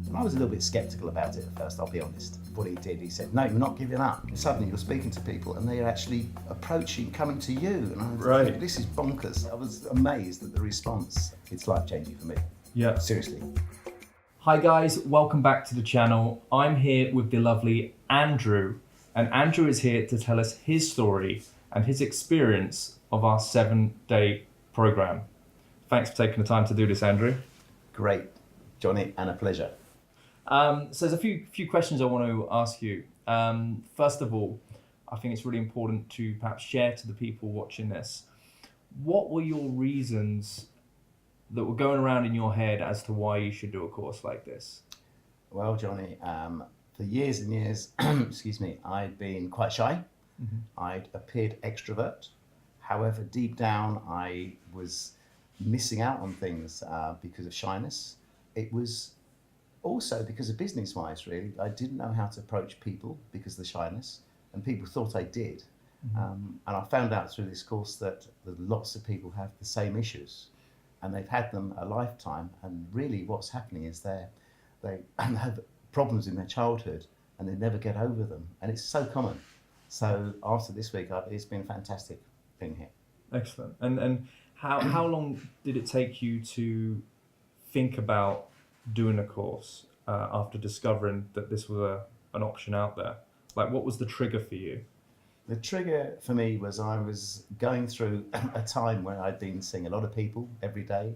And I was a little bit sceptical about it at first, I'll be honest. What he did, he said, no, you're not giving up. And suddenly you're speaking to people and they're actually approaching, coming to you. And I was like, this is bonkers. I was amazed at the response. It's life-changing for me. Yeah. Seriously. Hi guys, welcome back to the channel. I'm here with the lovely Andrew, and Andrew is here to tell us his story and his experience of our 7-day program. Thanks for taking the time to do this, Andrew. Great, Johnny, and a pleasure. So there's a few questions I want to ask you. First of all, I think it's really important to perhaps share to the people watching this. What were your reasons that were going around in your head as to why you should do a course like this? Well, Johnny, for years and years, excuse me, I'd been quite shy. Mm-hmm. I'd appeared extrovert. However, deep down, I was missing out on things because of shyness. It was also because of business-wise, really. I didn't know how to approach people because of the shyness, and people thought I did. Mm-hmm. And I found out through this course that lots of people have the same issues, and they've had them a lifetime. And really what's happening is they have problems in their childhood and they never get over them. And it's so common. So after this week, it's been fantastic being here. Excellent. And how long did it take you to think about doing a course after discovering that this was an option out there? Like, what was the trigger for you? The trigger for me was I was going through a time where I'd been seeing a lot of people every day,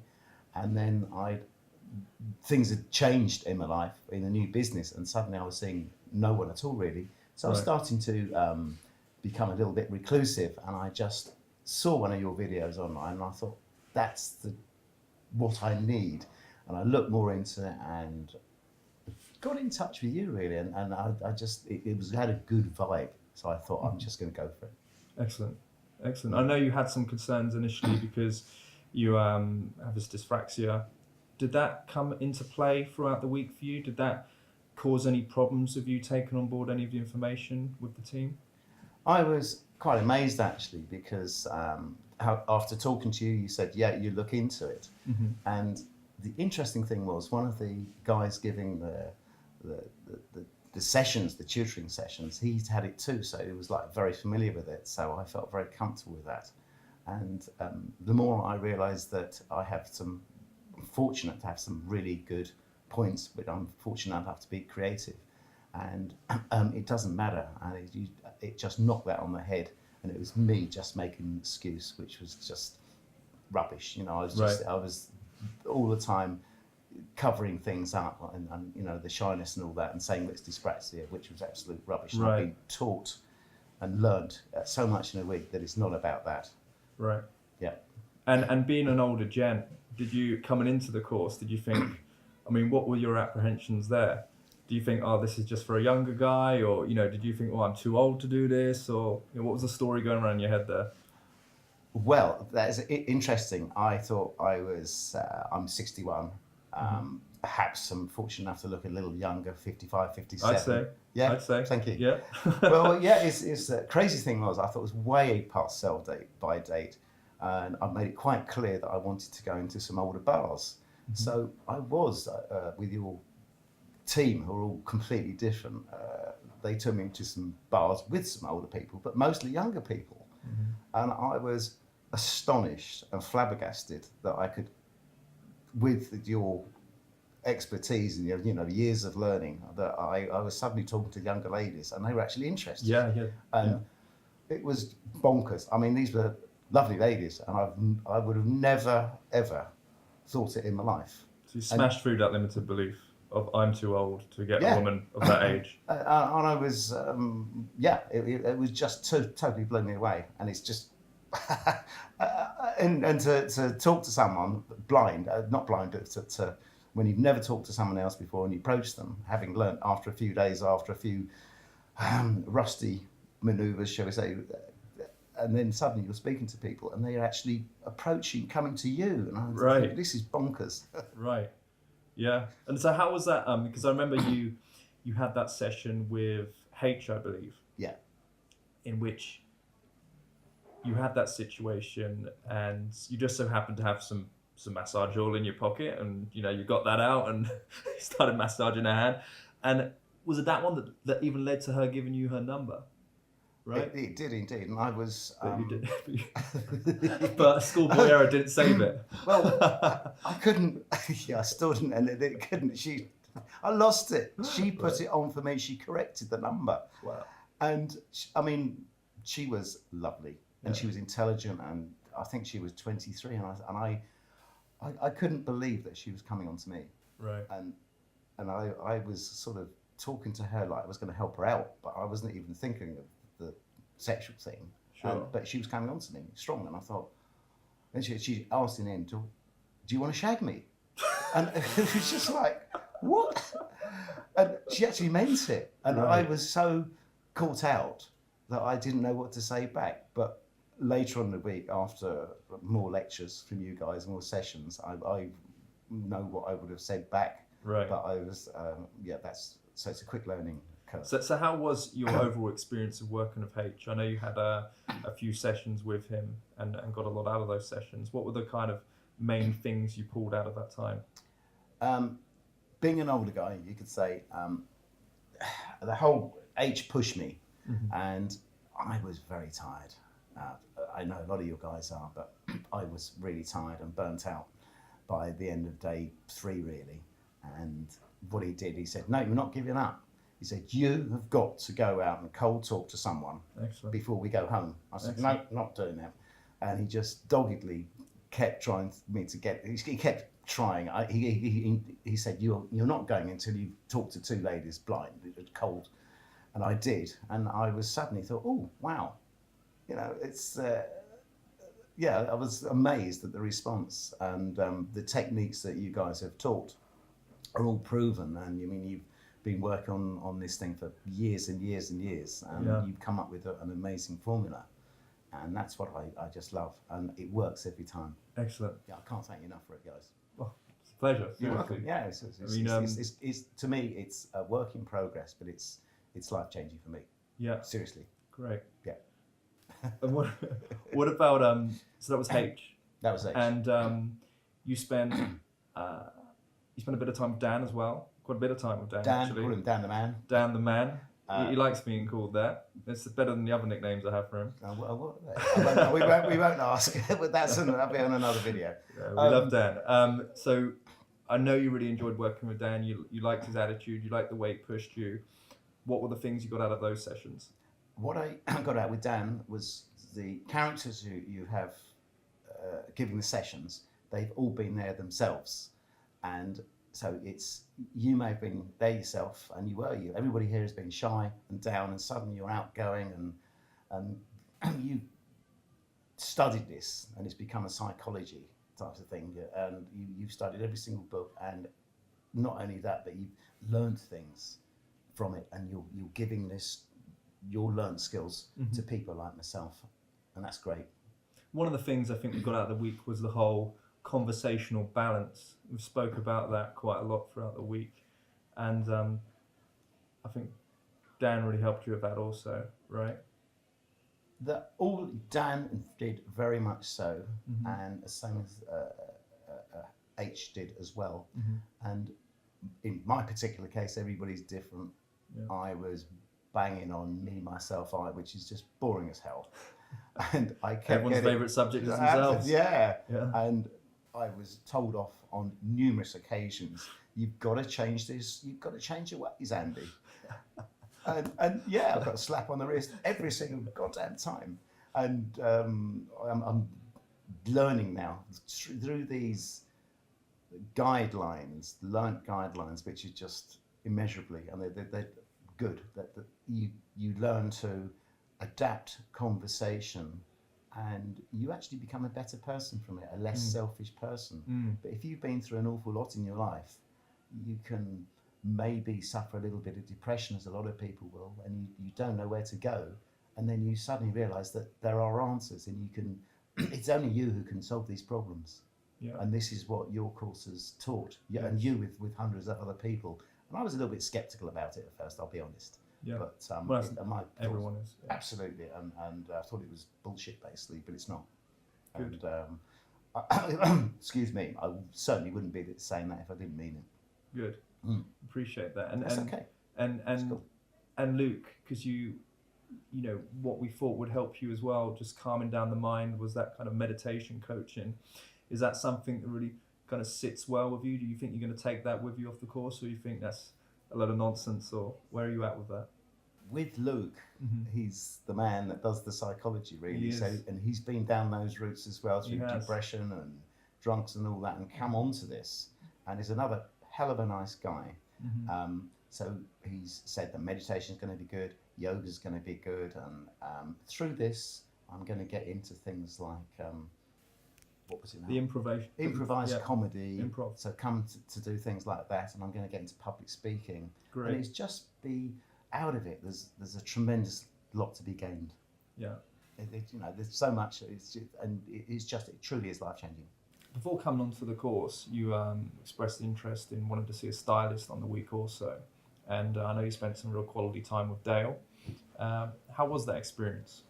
and then things had changed in my life in a new business, and suddenly I was seeing no one at all really. So I was starting to become a little bit reclusive, and I just saw one of your videos online and I thought, that's what I need. And I looked more into it and got in touch with you really, and I just, it had a good vibe. So I thought, I'm just going to go for it. Excellent. Excellent. I know you had some concerns initially because you have this dyspraxia. Did that come into play throughout the week for you? Did that cause any problems of you taking on board any of the information with the team? I was quite amazed actually, because after talking to you, you said, yeah, you look into it. Mm-hmm. And the interesting thing was, one of the guys giving the sessions, the tutoring sessions, he's had it too, so he was like very familiar with it. So I felt very comfortable with that. And the more I realised that I'm fortunate to have some really good points, but I'm fortunate enough to be creative. And it doesn't matter. And it just knocked that on the head. And it was me just making an excuse, which was just rubbish. You know, I was all the time covering things up and you know, the shyness and all that, and saying that it's dyspraxia, which was absolute rubbish. Right. I've been taught and learned so much in a week that it's not about that. Right. Yeah. And being an older gent, coming into the course, did you think, I mean, what were your apprehensions there? Do you think, oh, this is just for a younger guy? Or, you know, did you think, oh, I'm too old to do this? Or, you know, what was the story going around in your head there? Well, that is interesting. I thought I'm 61. Perhaps I'm fortunate enough to look a little younger, 55, 57. I'd say. Yeah, I'd say. Thank you. Yeah. Well, yeah, it's the crazy thing was, I thought it was way past sell-by date. And I made it quite clear that I wanted to go into some older bars. Mm-hmm. So I was with your team, who are all completely different. They took me into some bars with some older people, but mostly younger people. Mm-hmm. And I was astonished and flabbergasted that I could, with your expertise and your years of learning, that I was suddenly talking to younger ladies and they were actually interested. Yeah. And it was bonkers. I mean, these were lovely ladies, and I would have never ever thought it in my life. So you smashed through that limited belief of I'm too old to get a woman of that age. And I was, it was just totally blew me away. And it's just, and to talk to someone blind, not blind, to when you've never talked to someone else before and you approach them, having learnt after a few days, after a few rusty manoeuvres, shall we say, and then suddenly you're speaking to people and they're actually coming to you. And I was like, this is bonkers. Right. Yeah. And so how was that? Because I remember you had that session with H, I believe. Yeah. In which you had that situation and you just so happened to have some some massage oil in your pocket, and you got that out and started massaging her hand. And was it that one that even led to her giving you her number? Right? It did indeed, and I was. But you did. But schoolboy error didn't save it. Well, I couldn't. Yeah, I still didn't, and it couldn't. I lost it. She put it on for me. She corrected the number. Wow. And she was lovely, and she was intelligent, and I think she was 23, and I couldn't believe that she was coming on to me. Right. And I was sort of talking to her like I was going to help her out, but I wasn't even thinking of the sexual thing. Sure. But she was coming on to me strong, and I thought, and she asked in the end, do you want to shag me? And it was just like, what? And she actually meant it, and I was so caught out that I didn't know what to say back. But later on in the week, after more lectures from you guys, more sessions, I know what I would have said back. Right. But I was, so it's a quick learning curve. So how was your overall experience of working with H? I know you had a few sessions with him and got a lot out of those sessions. What were the kind of main things you pulled out of that time? Being an older guy, you could say, the whole H pushed me, and I was very tired. I know a lot of you guys are, but I was really tired and burnt out by the end of day 3, really. And what he did, he said, no, you're not giving up. He said, you have got to go out and cold talk to someone before we go home. I said, no, not doing that. And he just doggedly kept trying me to get, he kept trying. He said, you're not going until you talk to 2 ladies blind, cold. And I did. And I was suddenly thought, oh, wow. It's, I was amazed at the response, and the techniques that you guys have taught are all proven. And you've been working on this thing for years and years and years, and you've come up with an amazing formula. And that's what I just love, and it works every time. Excellent. Yeah, I can't thank you enough for it, guys. Well, it's a pleasure. You're welcome. Yeah, it's to me, it's a work in progress, but it's life-changing for me. Yeah. Seriously. Great. Yeah. And what about so that was H. That was H. And you spent a bit of time with Dan as well. Quite a bit of time with Dan. Actually. Call him Dan the Man. Dan the Man. He likes being called that. It's better than the other nicknames I have for him. What are they? We won't ask. But that'll be on another video. Yeah, we love Dan. So I know you really enjoyed working with Dan. You liked his attitude. You liked the way he pushed you. What were the things you got out of those sessions? What I got out with Dan was the characters who you have giving the sessions. They've all been there themselves, and so you may have been there yourself, and you were you. Everybody here has been shy and down, and suddenly you're outgoing, and you studied this, and it's become a psychology type of thing, and you've studied every single book, and not only that, but you've learned things from it, and you're giving your learned skills to people like myself, and that's great. One of the things I think we got out of the week was the whole conversational balance. We've spoke about that quite a lot throughout the week, and I think Dan really helped you with that also, right? All Dan did very much so, and the same as H did as well. And in my particular case, everybody's different. Yeah. I was banging on me, myself, I, which is just boring as hell. And I kept everyone's favourite subject is themselves. Yeah. And I was told off on numerous occasions, you've got to change this, you've got to change your ways, Andy. and I've got a slap on the wrist every single goddamn time. And I'm learning now through these guidelines, learnt guidelines, which is just immeasurably, and they're good, that you learn to adapt conversation, and you actually become a better person from it, a less selfish person. But if you've been through an awful lot in your life, you can maybe suffer a little bit of depression, as a lot of people will, and you don't know where to go, and then you suddenly realize that there are answers, and you can it's only you who can solve these problems. And this is what your course has taught. And you with hundreds of other people. And I was a little bit skeptical about it at first, I'll be honest. But everyone is. Absolutely, and I thought it was bullshit basically, but it's not. Good. And excuse me, I certainly wouldn't be saying that if I didn't mean it. Good. Appreciate that. That's okay. And cool. and Luke, because you know what we thought would help you as well, just calming down the mind, was that kind of meditation coaching. Is that something that really kind of sits well with you? Do you think you're going to take that with you off the course, or you think that's a lot of nonsense, or where are you at with that? With Luke, he's the man that does the psychology, really. He is. So, and he's been down those routes as well, through depression and drunks and all that, and come onto this. And he's another hell of a nice guy. So he's said that meditation is going to be good, yoga is going to be good, and through this, I'm going to get into things like what was it now? The improvised comedy. Improv. So come to do things like that, and I'm going to get into public speaking. Great. And it's just be out of it. There's a tremendous lot to be gained. Yeah. You know, there's so much. It truly is life changing. Before coming onto the course, you expressed interest in wanting to see a stylist on the week also, and I know you spent some real quality time with Dale. How was that experience?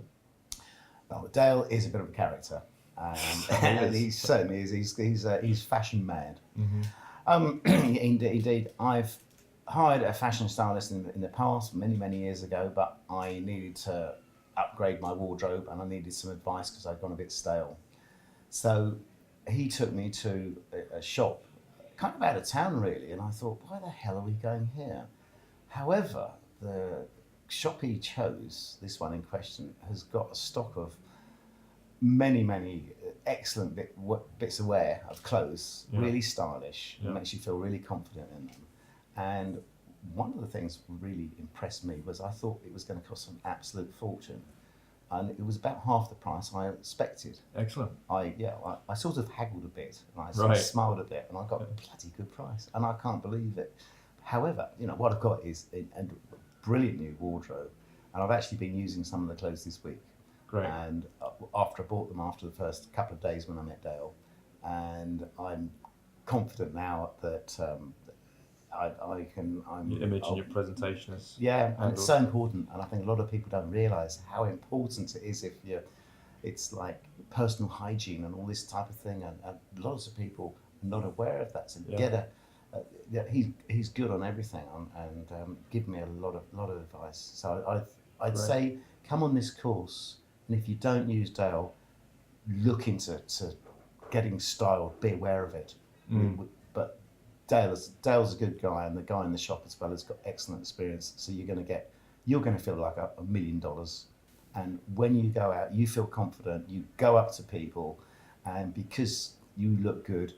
Well, Dale is a bit of a character, and he certainly is. He's fashion mad. Indeed, I've hired a fashion stylist in the past, many years ago, but I needed to upgrade my wardrobe and I needed some advice because I'd gone a bit stale. So he took me to a shop kind of out of town, really, and I thought, why the hell are we going here? However, the shop he chose, this one in question, has got a stock of many excellent bits of wear, of clothes, really stylish. It makes you feel really confident in them. And one of the things that really impressed me was I thought it was going to cost an absolute fortune, and it was about half the price I expected. Excellent. I sort of haggled a bit, and I sort of smiled a bit, and I got a bloody good price, and I can't believe it. However, you know, what I've got is a brilliant new wardrobe, and I've actually been using some of the clothes this week. Great. And after I bought them after the first couple of days when I met Dale, and I'm confident now that I can. Your image and your presentation is and it's so important, and I think a lot of people don't realise how important it is if it's like personal hygiene and all this type of thing, and lots of people are not aware of that. So he's good on everything, and give me a lot of advice. So I'd say come on this course, and if you don't use Dale, look into getting style. Be aware of it, but Dale's a good guy, and the guy in the shop as well has got excellent experience. So you're going to feel like $1 million, and when you go out, you feel confident. You go up to people, and because you look good,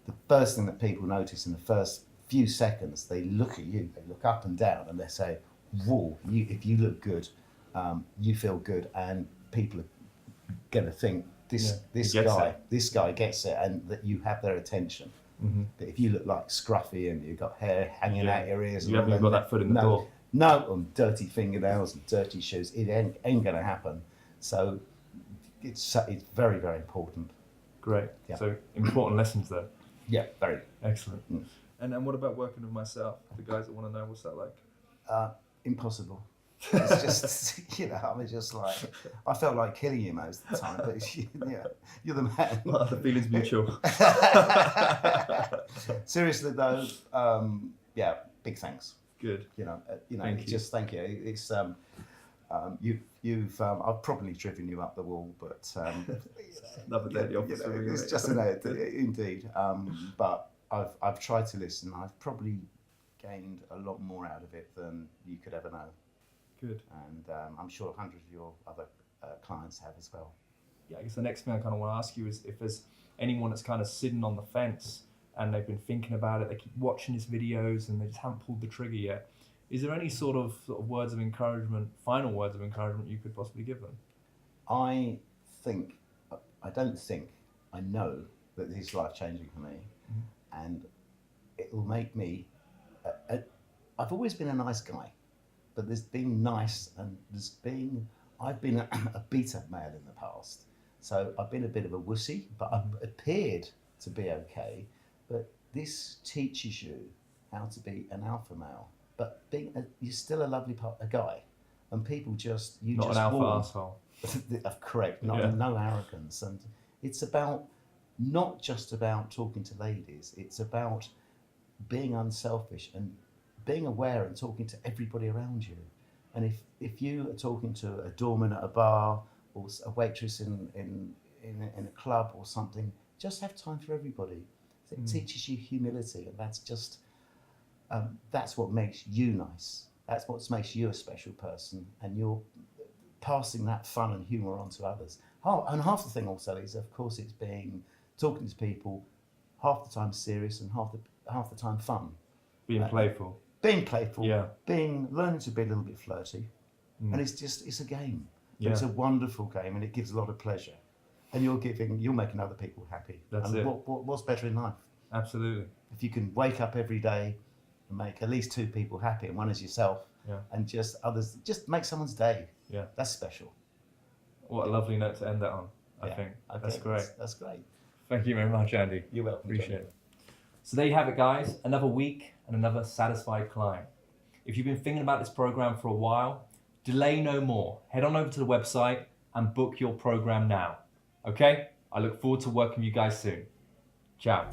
the first thing that people notice in the first few seconds, they look at you, they look up and down, and they say, "Whoa! If you look good, you feel good," and people are going to think this guy gets it, and that you have their attention. But if you look like scruffy and you've got hair hanging out your ears, you haven't got that foot in the door. No, and dirty fingernails and dirty shoes, it ain't going to happen. So it's very important. Great. Yeah. So important lessons there. Yeah, very. Excellent. And what about working with myself? The guys that want to know, what's that like? Impossible. It's just, I was just like, I felt like killing you most of the time, but you're the man. Well, the feeling's mutual. Seriously though, big thanks. Good. Thank you. It's you've I've probably driven you up the wall, but another day at the office. It's just indeed. But I've tried to listen. I've probably gained a lot more out of it than you could ever know. Good. And I'm sure hundreds of your other clients have as well. Yeah, I guess the next thing I kind of want to ask you is if there's anyone that's kind of sitting on the fence and they've been thinking about it, they keep watching his videos and they just haven't pulled the trigger yet. Is there any sort of words of encouragement, final words of encouragement you could possibly give them? I know that this is life-changing for me, and it will make me, I've always been a nice guy, but there's been nice and I've been a beta male in the past. So I've been a bit of a wussy, but I've appeared to be okay. But this teaches you how to be an alpha male. But you're still a lovely guy, and people not an alpha arsehole. Correct. No arrogance, and it's about not just about talking to ladies. It's about being unselfish and being aware and talking to everybody around you. And if you are talking to a doorman at a bar or a waitress in a club or something, just have time for everybody. It teaches you humility, and that's what makes you nice. That's what makes you a special person, and you're passing that fun and humour on to others. Oh, and half the thing also is, of course, it's talking to people, half the time serious and half the time fun. Being playful. Being playful. Yeah. Learning to be a little bit flirty, and it's a game. Yeah. It's a wonderful game, and it gives a lot of pleasure. And you're making other people happy. That's and it. What's better in life? Absolutely. If you can wake up every day and make at least 2 people happy, and one is yourself, and just make someone's day. Yeah. That's special. What a lovely note to end that on, I think. That's great. That's great. Thank you very much, Andy. You're welcome. Appreciate it. So there you have it, guys. Another week and another satisfied client. If you've been thinking about this program for a while, delay no more. Head on over to the website and book your program now. Okay? I look forward to working with you guys soon. Ciao.